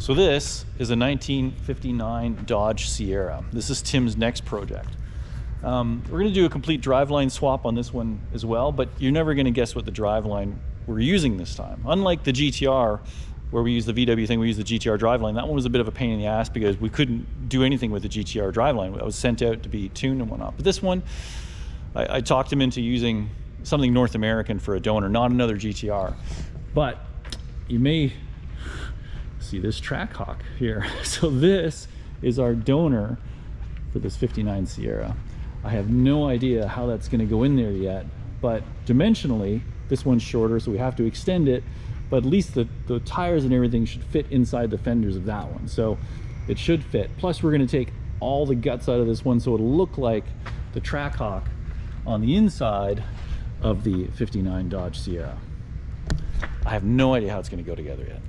So this is a 1959 Dodge Sierra. This is Tim's next project. We're gonna do a complete driveline swap on this one as well, but you're never gonna guess what the driveline we're using this time. Unlike the GTR, where we use the VW thing, we use the GTR driveline. That one was a bit of a pain in the ass because we couldn't do anything with the GTR driveline. I was sent out to be tuned and whatnot. But this one, I talked him into using something North American for a donor, not another GTR. But you may see this Trackhawk here. So this is our donor for this 59 Sierra. I have no idea how that's gonna go in there yet, but dimensionally, this one's shorter, so we have to extend it, but at least the tires and everything should fit inside the fenders of that one. So it should fit. Plus we're gonna take all the guts out of this one so it'll look like the Trackhawk on the inside of the 59 Dodge Sierra. I have no idea how it's gonna go together yet.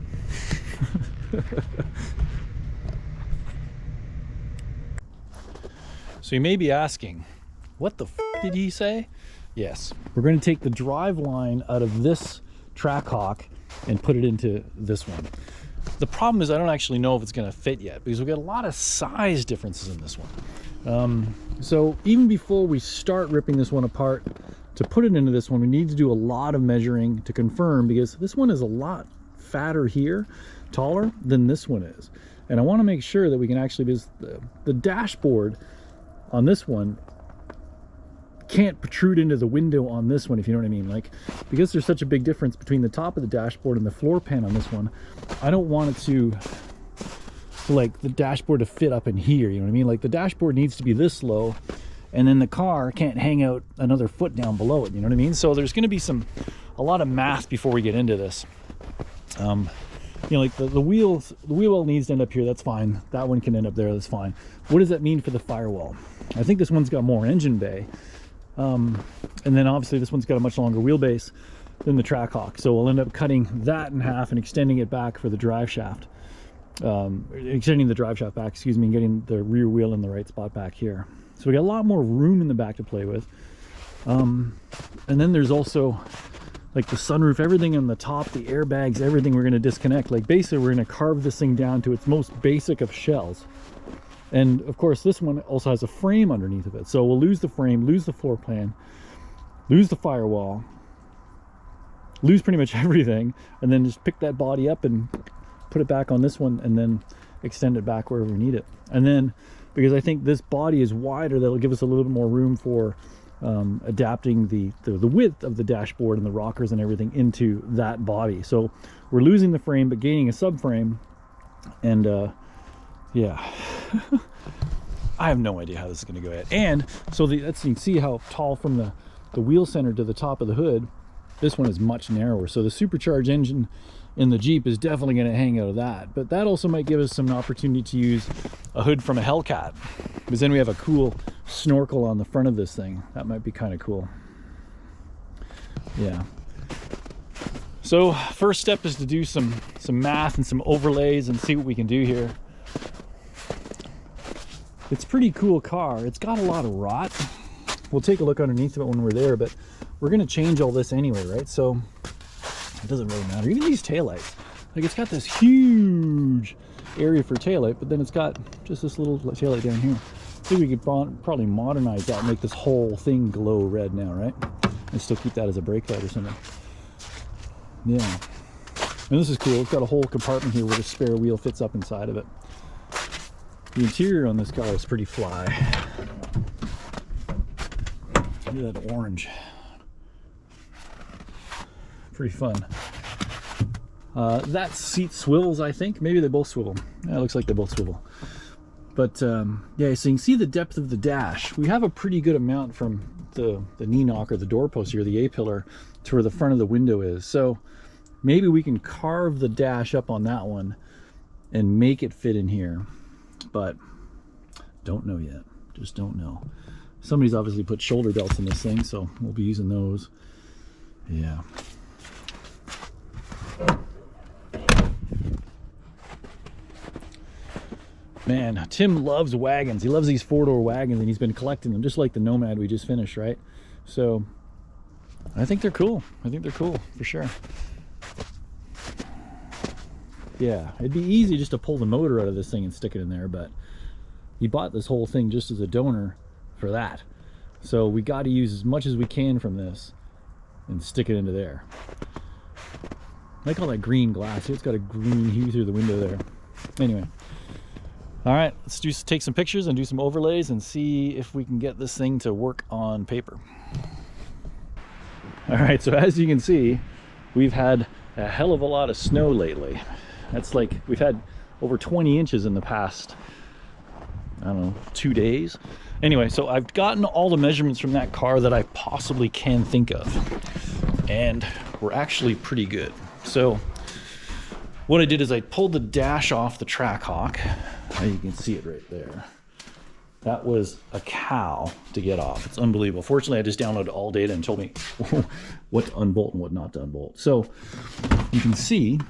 So you may be asking, what the f did he say? Yes, we're going to take the drive line out of this Trackhawk and put it into this one. The problem is I don't actually know if it's going to fit yet because we've got a lot of size differences in this one. So even before we start ripping this one apart, to put it into this one, we need to do a lot of measuring to confirm, because this one is a lot fatter here, taller than this one is. And I want to make sure that we can actually, because the dashboard on this one can't protrude into the window on this one, if you know what I mean. Like, because there's such a big difference between the top of the dashboard and the floor pan on this one, I don't want it to like the dashboard to fit up in here, you know what I mean? Like the dashboard needs to be this low, and then the car can't hang out another foot down below it, you know what I mean? So there's going to be a lot of math before we get into this. You know, like the wheel well needs to end up here, that's fine. That one can end up there, that's fine. What does that mean for the firewall? I think this one's got more engine bay. And then obviously this one's got a much longer wheelbase than the Trackhawk. So we'll end up cutting that in half and extending it back for the drive shaft. Extending the drive shaft back, excuse me, and getting the rear wheel in the right spot back here. So we got a lot more room in the back to play with. And then there's also like the sunroof, everything on the top, the airbags, everything we're going to disconnect. Like basically we're going to carve this thing down to its most basic of shells. And of course this one also has a frame underneath of it. So we'll lose the frame, lose the floor plan, lose the firewall, lose pretty much everything, and then just pick that body up and put it back on this one and then extend it back wherever we need it. And then, because I think this body is wider, that'll give us a little bit more room for adapting the width of the dashboard and the rockers and everything into that body. So we're losing the frame but gaining a subframe, and yeah. I have no idea how this is going to go yet. And so you can see how tall from the wheel center to the top of the hood. This one is much narrower, so the supercharged engine in the Jeep is definitely going to hang out of that. But that also might give us some opportunity to use a hood from a Hellcat, because then we have a cool snorkel on the front of this thing. That might be kind of cool. Yeah. So first step is to do some math and some overlays and see what we can do here. It's a pretty cool car. It's got a lot of rot. We'll take a look underneath of it when we're there, but we're going to change all this anyway, right? So it doesn't really matter. Even these taillights, like it's got this huge area for taillight, but then it's got just this little taillight down here. I think we could probably modernize that and make this whole thing glow red now, right? And still keep that as a brake light or something. Yeah. And this is cool. It's got a whole compartment here where the spare wheel fits up inside of it. The interior on this car is pretty fly. Look at that orange. Pretty fun. That seat swivels, I think. Maybe they both swivel. Yeah, it looks like they both swivel. But yeah, so you can see the depth of the dash. We have a pretty good amount from the knee knock or the doorpost here, the A-pillar, to where the front of the window is. So maybe we can carve the dash up on that one and make it fit in here. But don't know yet. Just don't know. Somebody's obviously put shoulder belts in this thing, so we'll be using those. Yeah. Man, Tim loves wagons. He loves these four-door wagons, and he's been collecting them, just like the Nomad we just finished, right? So I think they're cool. I think they're cool for sure. Yeah, it'd be easy just to pull the motor out of this thing and stick it in there, but he bought this whole thing just as a donor for that. So we got to use as much as we can from this and stick it into there. I like all that green glass. It's got a green hue through the window there. Anyway, all right, let's take some pictures and do some overlays and see if we can get this thing to work on paper. All right, so as you can see, we've had a hell of a lot of snow lately. That's like, we've had over 20 inches in the past, I don't know, 2 days. Anyway, so I've gotten all the measurements from that car that I possibly can think of, and we're actually pretty good. So what I did is I pulled the dash off the Trackhawk. You can see it right there. That was a cow to get off. It's unbelievable. Fortunately, I just downloaded all data and told me what to unbolt and what not to unbolt. So you can see,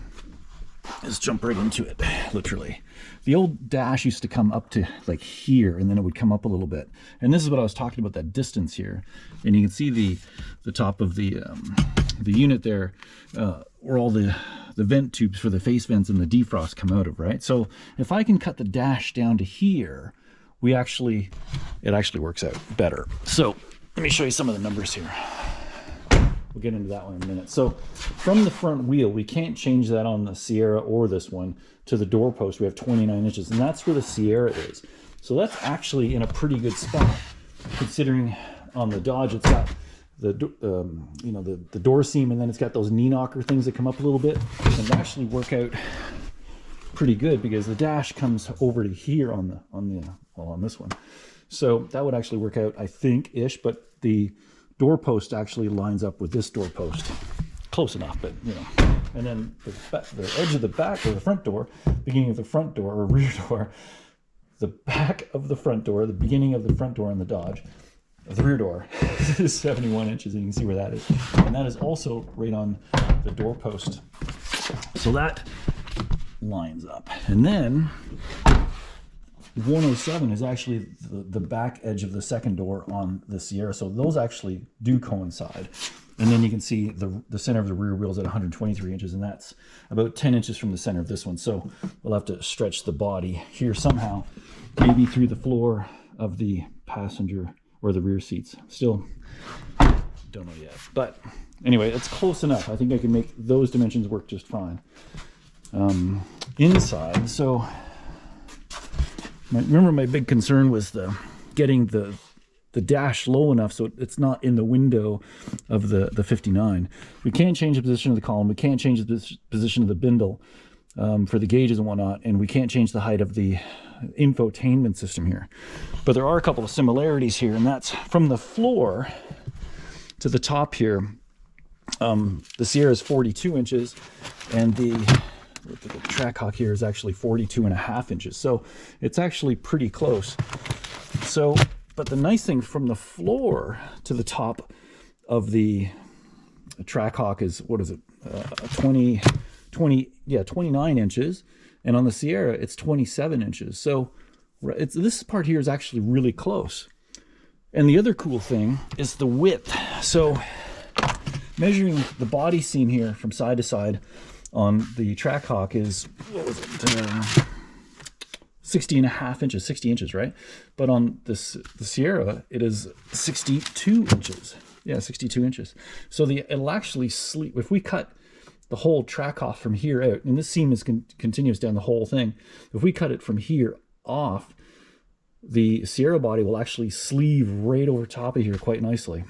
let's jump right into it, literally. The old dash used to come up to like here, and then it would come up a little bit. And this is what I was talking about, that distance here. And you can see the top of the unit there, where all the vent tubes for the face vents and the defrost come out of, right? So if I can cut the dash down to here, it actually works out better. So let me show you some of the numbers here. We'll get into that one in a minute. So from the front wheel, we can't change that on the Sierra or this one. To the doorpost, we have 29 inches, and that's where the Sierra is. So that's actually in a pretty good spot, considering on the Dodge it's got the door seam, and then it's got those knee knocker things that come up a little bit, and they actually work out pretty good because the dash comes over to here on this one. So that would actually work out, I think, ish, but the doorpost actually lines up with this doorpost. Close enough, but you know. And then the edge of the back, or the front door, beginning of the front door or rear door, the back of the front door, the beginning of the front door on the Dodge, the rear door is 71 inches, and you can see where that is. And that is also right on the doorpost. So that lines up. And then 107 is actually the back edge of the second door on the Sierra. So those actually do coincide. And then you can see the center of the rear wheel is at 123 inches, and that's about 10 inches from the center of this one. So we'll have to stretch the body here somehow, maybe through the floor of the passenger or the rear seats. Still don't know yet. But anyway, it's close enough. I think I can make those dimensions work just fine. Inside, so remember my big concern was getting the dash low enough so it's not in the window of the 59. We can't change the position of the column. We can't change the position of the bindle for the gauges and whatnot, and we can't change the height of the infotainment system here. But there are a couple of similarities here, and that's from the floor to the top here. The Sierra is 42 inches, and the Trackhawk here is actually 42.5 inches. So it's actually pretty close. So, but the nice thing from the floor to the top of the Trackhawk is, what is it? 29 inches. And on the Sierra, it's 27 inches. So this part here is actually really close. And the other cool thing is the width. So measuring the body seam here from side to side on the Trackhawk is, what was it? 60.5 inches, 60 inches, right? But on the Sierra, it is 62 inches. Yeah, 62 inches. So it'll actually sleep. If we cut the whole track off from here out, and this seam is continuous down the whole thing, if we cut it from here off, the Sierra body will actually sleeve right over top of here quite nicely.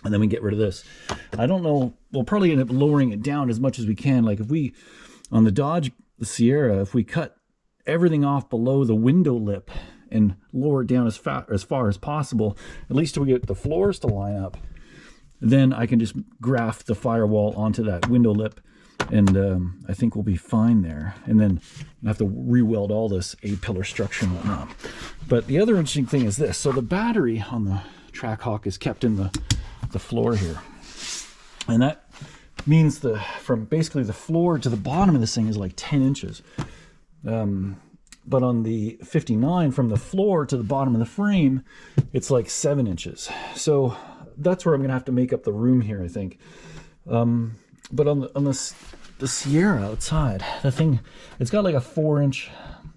And then we get rid of this. I don't know, we'll probably end up lowering it down as much as we can. Like if we, on the Dodge, the Sierra, if we cut everything off below the window lip and lower it down as far as possible, at least till we get the floors to line up, then I can just graft the firewall onto that window lip, and I think we'll be fine there. And then I have to re-weld all this A-pillar structure and whatnot. But the other interesting thing is this. So the battery on the Trackhawk is kept in the floor here. And that means from basically the floor to the bottom of this thing is like 10 inches. But on the 59, from the floor to the bottom of the frame, it's like 7 inches. So that's where I'm gonna have to make up the room here, I think. But on the Sierra outside, the thing, it's got like a 4-inch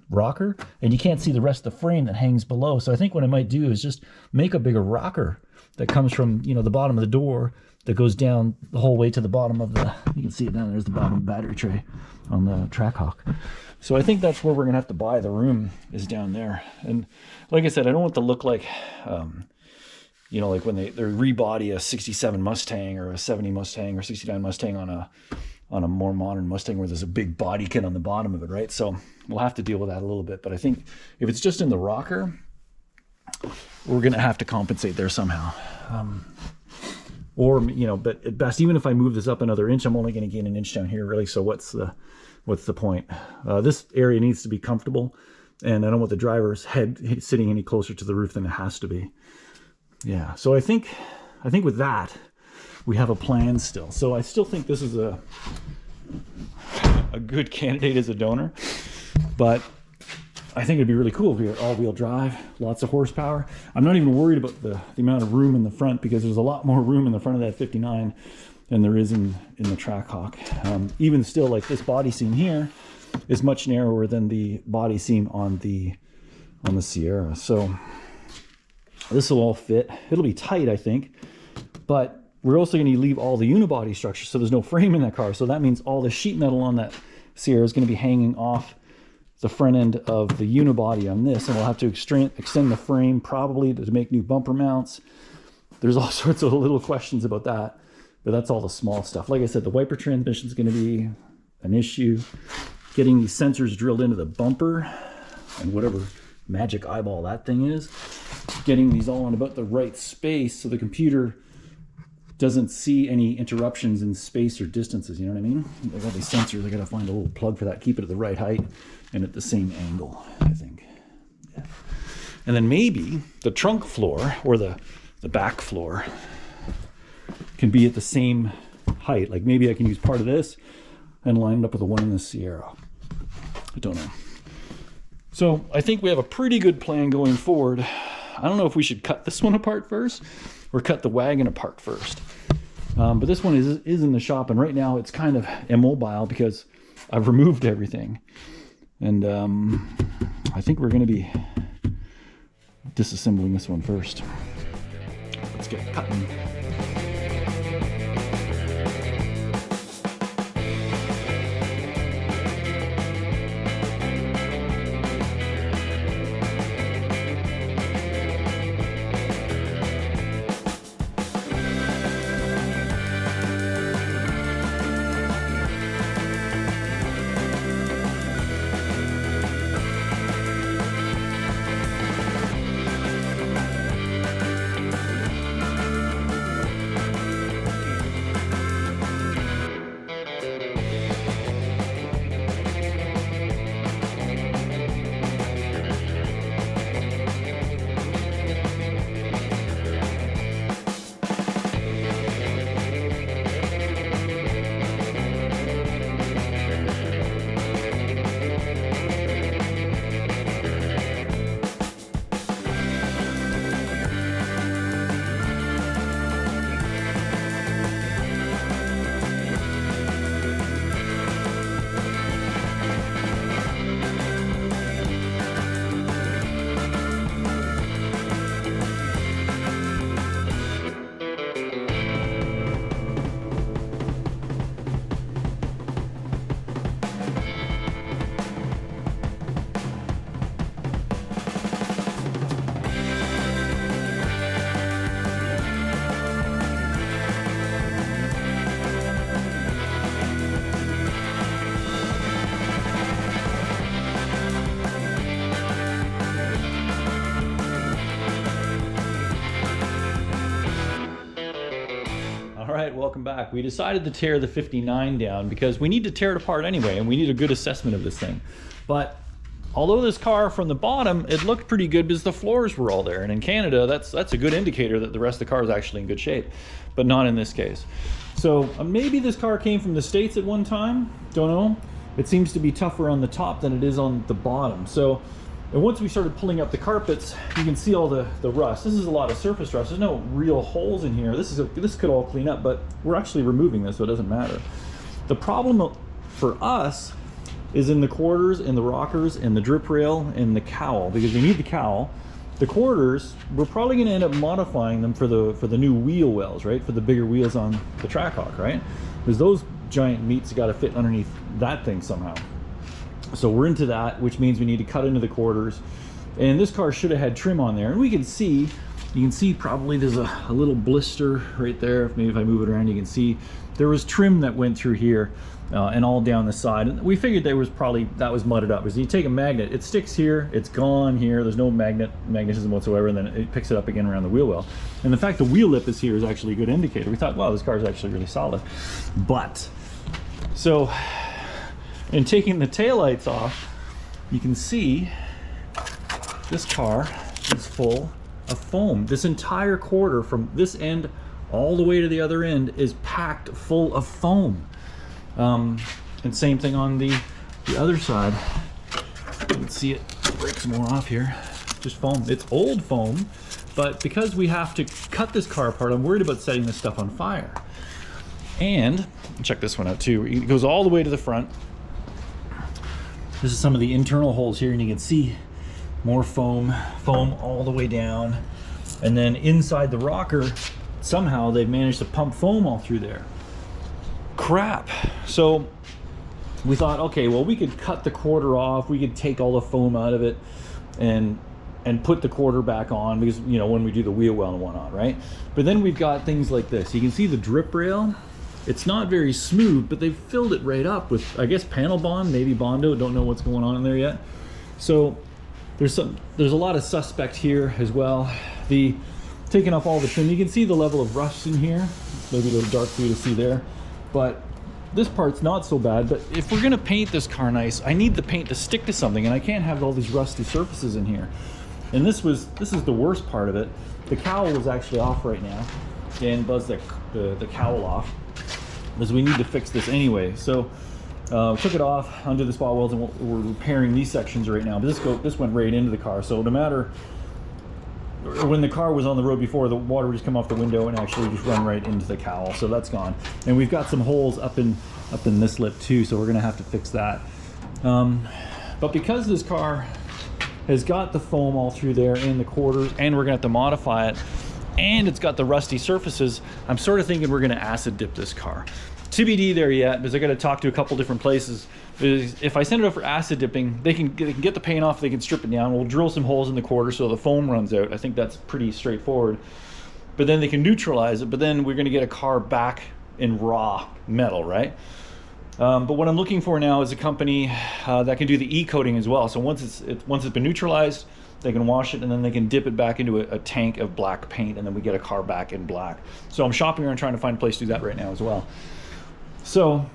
rocker, and you can't see the rest of the frame that hangs below. So I think what I might do is just make a bigger rocker that comes from, you know, the bottom of the door that goes down the whole way to the bottom of the, you can see it down there's the bottom battery tray on the Trackhawk. So I think that's where we're gonna have to buy the room, is down there. And like I said, I don't want to look like, you know, like when they rebody a 67 Mustang or a 70 Mustang or 69 Mustang on a more modern Mustang where there's a big body kit on the bottom of it, right? So we'll have to deal with that a little bit. But I think if it's just in the rocker, we're gonna have to compensate there somehow. Or, you know, but at best, even if I move this up another inch, I'm only gonna gain an inch down here, really. So what's the point? This area needs to be comfortable, and I don't want the driver's head sitting any closer to the roof than it has to be. Yeah, so I think with that, we have a plan still. So I still think this is a good candidate as a donor, but I think it'd be really cool if we had all-wheel drive, lots of horsepower. I'm not even worried about the amount of room in the front, because there's a lot more room in the front of that 59 than there is in the Trackhawk. Even still, like this body seam here is much narrower than the body seam on the Sierra. So this will all fit. It'll be tight, I think, but we're also going to leave all the unibody structure, so there's no frame in that car. So that means all the sheet metal on that Sierra is going to be hanging off the front end of the unibody on this, and we'll have to extend the frame probably to make new bumper mounts. There's all sorts of little questions about that, but that's all the small stuff. Like I said, the wiper transmission is going to be an issue. Getting these sensors drilled into the bumper and whatever magic eyeball that thing is, getting these all in about the right space so the computer doesn't see any interruptions in space or distances, you know what I mean? I got these sensors, I gotta find a little plug for that, keep it at the right height and at the same angle, I think. Yeah. And then maybe the trunk floor or the back floor can be at the same height. Like maybe I can use part of this and line it up with the one in the Sierra. I don't know. So I think we have a pretty good plan going forward. I don't know if we should cut this one apart first or cut the wagon apart first. But this one is in the shop, and right now it's kind of immobile because I've removed everything. And I think we're going to be disassembling this one first. Let's get cutting. All right, welcome back. We decided to tear the 59 down because we need to tear it apart anyway, and we need a good assessment of this thing. But although this car from the bottom, it looked pretty good because the floors were all there. And in Canada, that's a good indicator that the rest of the car is actually in good shape, but not in this case. So maybe this car came from the States at one time, don't know. It seems to be tougher on the top than it is on the bottom. So And once we started pulling up the carpets, you can see all the rust. This is a lot of surface rust. There's no real holes in here. This could all clean up, but we're actually removing this, so it doesn't matter. The problem for us is in the quarters, in the rockers, in the drip rail, and the cowl, because we need the cowl. The quarters, we're probably going to end up modifying them for the new wheel wells, right? For the bigger wheels on the Trackhawk, right? Because those giant meats got to fit underneath that thing somehow. So we're into that, which means we need to cut into the quarters. And this car should have had trim on there. And we can see, you can see probably there's a little blister right there. Maybe if I move it around, you can see there was trim that went through here and all down the side. And we figured there was probably, that was mudded up. Because you take a magnet, it sticks here, it's gone here. There's no magnetism whatsoever, and then it picks it up again around the wheel well. And the fact the wheel lip is here is actually a good indicator. We thought, wow, this car is actually really solid. But, so, in taking the taillights off, you can see this car is full of foam. This entire quarter from this end all the way to the other end is packed full of foam. And same thing on the other side. You can see it break some more off here. Just foam. It's old foam, but because we have to cut this car apart, I'm worried about setting this stuff on fire. And check this one out too. It goes all the way to the front. This is some of the internal holes here, and you can see more foam all the way down. And then inside the rocker, somehow they've managed to pump foam all through there. Crap. So we thought, okay, well, we could cut the quarter off, we could take all the foam out of it and put the quarter back on, because, you know, when we do the wheel well and whatnot, right? But then we've got things like this. You can see the drip rail. It's not very smooth, but they've filled it right up with, I guess, panel bond, maybe Bondo. Don't know what's going on in there yet. So there's a lot of suspect here as well. Taking off all the trim, you can see the level of rust in here. Maybe a little dark for you to see there, but this part's not so bad. But if we're gonna paint this car nice, I need the paint to stick to something, and I can't have all these rusty surfaces in here. And this is the worst part of it. The cowl is actually off right now. Dan buzzed the cowl off, because we need to fix this anyway. So took it off, undid the spot welds, and we're repairing these sections right now. But this went right into the car, so no matter, when the car was on the road before, the water would just come off the window and actually just run right into the cowl. So that's gone. And we've got some holes up in this lip too, so we're gonna have to fix that. But because this car has got the foam all through there in the quarters, and we're gonna have to modify it, and it's got the rusty surfaces, I'm sort of thinking we're gonna acid dip this car. TBD there yet, because I gotta talk to a couple different places. If I send it out for acid dipping, they can get the paint off, they can strip it down. We'll drill some holes in the quarter so the foam runs out. I think that's pretty straightforward. But then they can neutralize it, but then we're gonna get a car back in raw metal, right? But what I'm looking for now is a company that can do the e-coating as well. So once it's been neutralized, they can wash it, and then they can dip it back into a tank of black paint, and then we get a car back in black. So I'm shopping around trying to find a place to do that right now as well. So,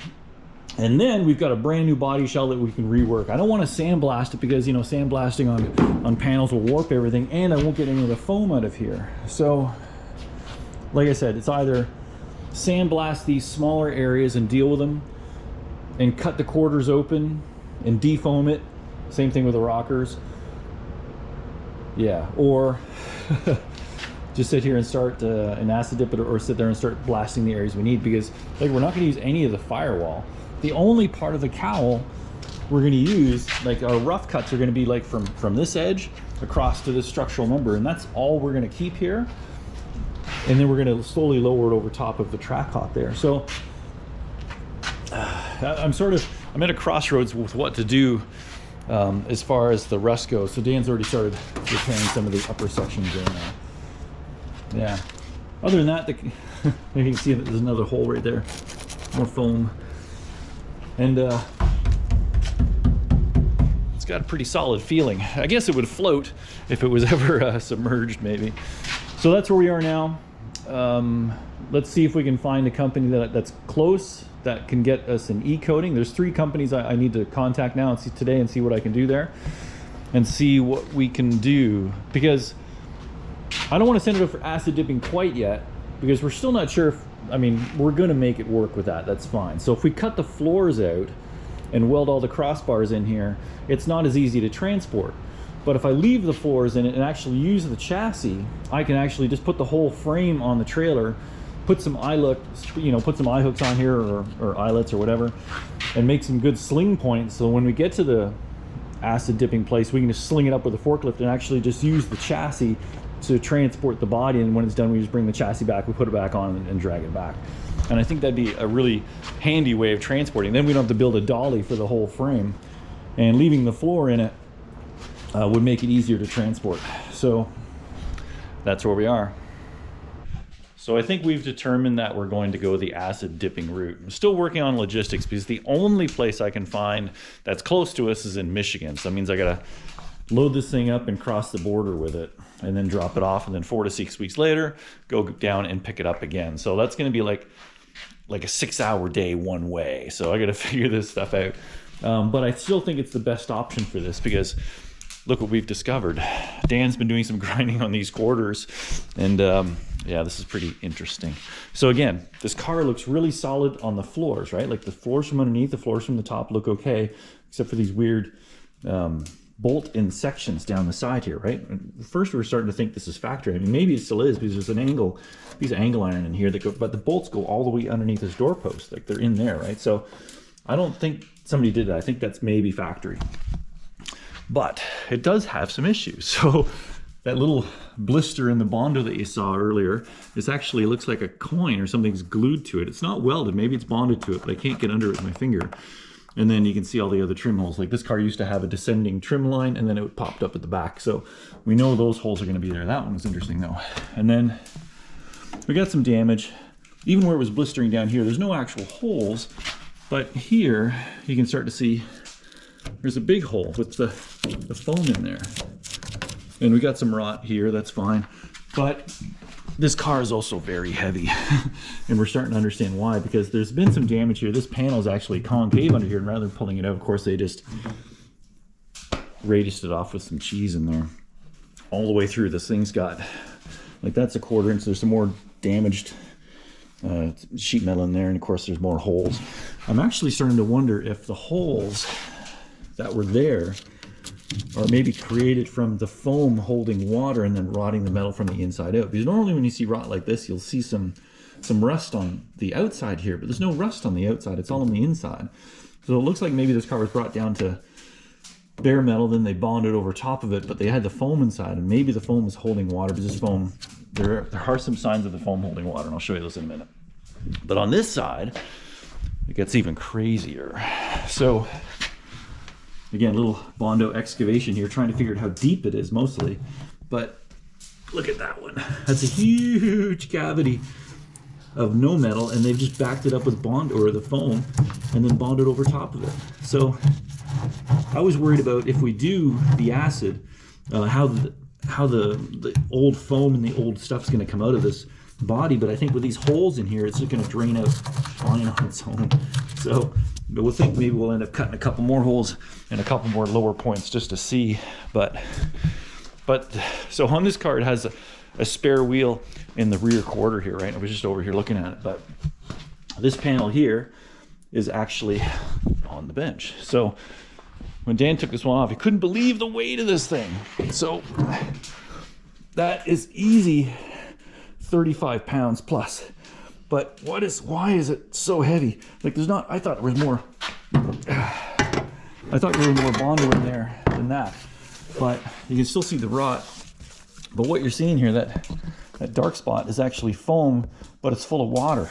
and then we've got a brand new body shell that we can rework. I don't want to sandblast it, because, you know, sandblasting on panels will warp everything, and I won't get any of the foam out of here. So, like I said, it's either sandblast these smaller areas and deal with them, and cut the quarters open and defoam it. Same thing with the rockers. Yeah, or just sit here and start an acid dip it, or sit there and start blasting the areas we need, because like, we're not going to use any of the firewall. The only part of the cowl we're going to use, like our rough cuts, are going to be like from this edge across to this structural member, and that's all we're going to keep here. And then we're going to slowly lower it over top of the Trackhawk there. So I'm at a crossroads with what to do as far as the rust goes. So Dan's already started repairing some of the upper sections there now. Yeah. Other than that, you can see that there's another hole right there. More foam. And it's got a pretty solid feeling. I guess it would float if it was ever submerged, maybe. So that's where we are now. Let's see if we can find a company that's close, that can get us an e-coating. There's 3 companies I need to contact now and see today, and see what I can do there, and see what we can do, because I don't want to send it up for acid dipping quite yet, because we're still not sure if, I mean, we're going to make it work with that. That's fine. So if we cut the floors out and weld all the crossbars in here, it's not as easy to transport. But if I leave the floors in it and actually use the chassis, I can actually just put the whole frame on the trailer, put some eye hooks on here, or eyelets or whatever, and make some good sling points. So when we get to the acid dipping place, we can just sling it up with a forklift and actually just use the chassis to transport the body. And when it's done, we just bring the chassis back, we put it back on and drag it back. And I think that'd be a really handy way of transporting. Then we don't have to build a dolly for the whole frame, and leaving the floor in it would make it easier to transport. So that's where we are. So I think we've determined that we're going to go the acid dipping route. I'm still working on logistics because the only place I can find that's close to us is in Michigan. So that means I gotta load this thing up and cross the border with it and then drop it off, and then 4 to 6 weeks later go down and pick it up again. So that's gonna be like a 6-hour day one way. So I gotta figure this stuff out. But I still think it's the best option for this, because look what we've discovered. Dan's been doing some grinding on these quarters, and yeah, this is pretty interesting. So again, this car looks really solid on the floors, right? Like the floors from underneath, the floors from the top look okay, except for these weird bolt-in sections down the side here, right? First we were starting to think this is factory. I mean, maybe it still is, because there's an angle, piece of angle iron in here that go, but the bolts go all the way underneath this doorpost, like they're in there, right? So I don't think somebody did that. I think that's maybe factory. But it does have some issues. So that little blister in the Bondo that you saw earlier, this actually looks like a coin or something's glued to it. It's not welded, maybe it's bonded to it, but I can't get under it with my finger. And then you can see all the other trim holes. Like this car used to have a descending trim line, and then it popped up at the back. So we know those holes are gonna be there. That one was interesting though. And then we got some damage. Even where it was blistering down here, there's no actual holes, but here you can start to see there's a big hole with the foam in there. And we got some rot here, that's fine. But this car is also very heavy. And we're starting to understand why, because there's been some damage here. This panel is actually concave under here, and rather than pulling it out, of course, they just radiused it off with some cheese in there. All the way through, this thing's got, like that's a 1/4 inch. There's some more damaged sheet metal in there, and of course there's more holes. I'm actually starting to wonder if the holes that were there are maybe created from the foam holding water and then rotting the metal from the inside out. Because normally when you see rot like this, you'll see some rust on the outside here, but there's no rust on the outside, it's all on the inside. So it looks like maybe this car was brought down to bare metal, then they bonded over top of it, but they had the foam inside, and maybe the foam is holding water, because this foam, there are some signs of the foam holding water, and I'll show you those in a minute. But on this side, it gets even crazier. So again, little Bondo excavation here, trying to figure out how deep it is mostly. But look at that one. That's a huge cavity of no metal, and they've just backed it up with bond or the foam and then bonded over top of it. So I was worried about, if we do the acid, how the old foam and the old stuff's going to come out of this body. But I think with these holes in here, it's just going to drain out fine on its own. So we'll think maybe we'll end up cutting a couple more holes and a couple more lower points just to see. But so on this car, it has a spare wheel in the rear quarter here, right? I was just over here looking at it, but this panel here is actually on the bench. So when Dan took this one off, he couldn't believe the weight of this thing. So that is easy 35 pounds plus. But why is it so heavy? Like there's not, I thought there was more Bondo in there than that. But you can still see the rot. But what you're seeing here, that dark spot is actually foam, but it's full of water.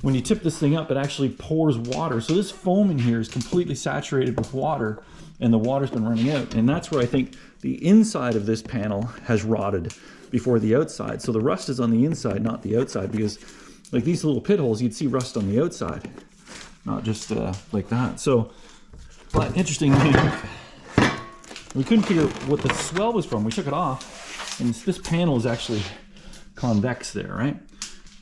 When you tip this thing up, it actually pours water. So this foam in here is completely saturated with water, and the water's been running out. And that's where I think the inside of this panel has rotted before the outside. So the rust is on the inside, not the outside, because like these little pit holes, you'd see rust on the outside, not just like that. So, but interestingly, we couldn't figure what the swell was from. We took it off, and this panel is actually convex there, right?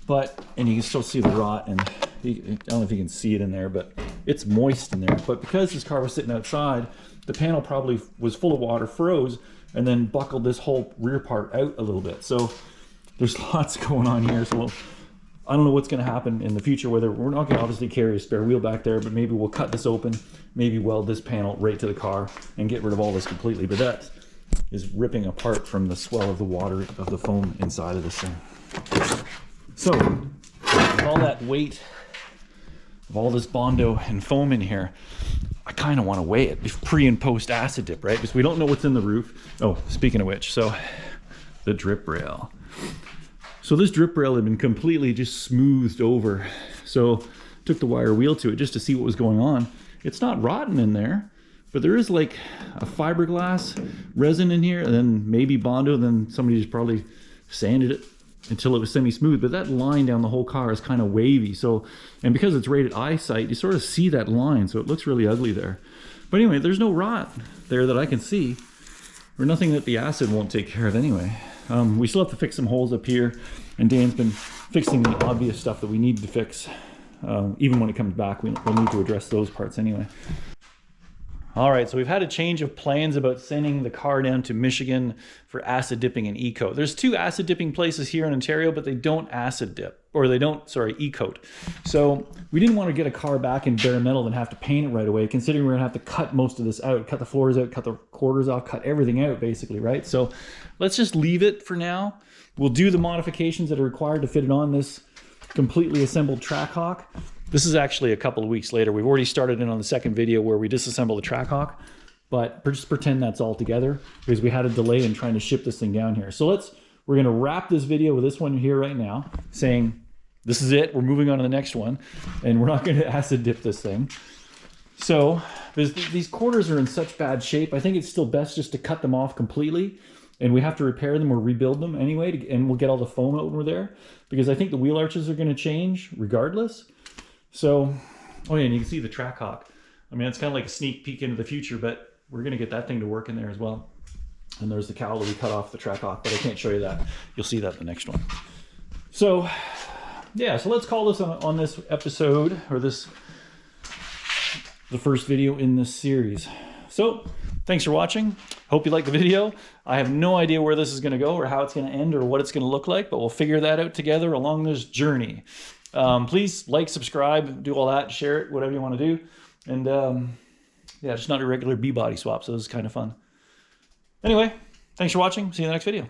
But, and you can still see the rot, and I don't know if you can see it in there, but it's moist in there. But because this car was sitting outside, the panel probably was full of water, froze, and then buckled this whole rear part out a little bit. So there's lots going on here. So I don't know what's going to happen in the future, whether we're not going to obviously carry a spare wheel back there, but maybe we'll cut this open, maybe weld this panel right to the car and get rid of all this completely. But is ripping apart from the swell of the water of the foam inside of this thing. So with all that weight of all this Bondo and foam in here, I kind of want to weigh it pre and post acid dip, right? Because we don't know what's in the roof. Oh, speaking of which, so the drip rail. So this drip rail had been completely just smoothed over. So took the wire wheel to it just to see what was going on. It's not rotten in there, but there is like a fiberglass resin in here, and then maybe Bondo, then somebody just probably sanded it until it was semi-smooth. But that line down the whole car is kind of wavy. So, and because it's rated eyesight, you sort of see that line, so it looks really ugly there. But anyway, there's no rot there that I can see, or nothing that the acid won't take care of anyway. We still have to fix some holes up here, and Dan's been fixing the obvious stuff that we need to fix. Even when it comes back, we'll need to address those parts anyway. All right, so we've had a change of plans about sending the car down to Michigan for acid dipping and e-coat. There's 2 acid dipping places here in Ontario, but they don't acid dip, or they don't, sorry, e-coat. So we didn't want to get a car back in bare metal and have to paint it right away, considering we're gonna have to cut most of this out, cut the floors out, cut the quarters off, cut everything out basically, right? So let's just leave it for now. We'll do the modifications that are required to fit it on this completely assembled Trackhawk. This is actually a couple of weeks later. We've already started in on the second video where we disassemble the Trackhawk, but just pretend that's all together because we had a delay in trying to ship this thing down here. So we're gonna wrap this video with this one here right now, saying this is it, we're moving on to the next one, and we're not gonna acid dip this thing. So, because these quarters are in such bad shape, I think it's still best just to cut them off completely, and we have to repair them or rebuild them anyway, and we'll get all the foam out when we're there, because I think the wheel arches are gonna change regardless. So, oh yeah, and you can see the Trackhawk. I mean, it's kind of like a sneak peek into the future, but we're gonna get that thing to work in there as well. And there's the cowl that we cut off the Trackhawk, but I can't show you that. You'll see that in the next one. So, yeah, so let's call this on this episode, or the first video in this series. So, thanks for watching. Hope you liked the video. I have no idea where this is gonna go or how it's gonna end or what it's gonna look like, but we'll figure that out together along this journey. Please like, subscribe, do all that, share it, whatever you want to do. And yeah, just not a regular B-body swap, so this is kind of fun. Anyway, thanks for watching. See you in the next video.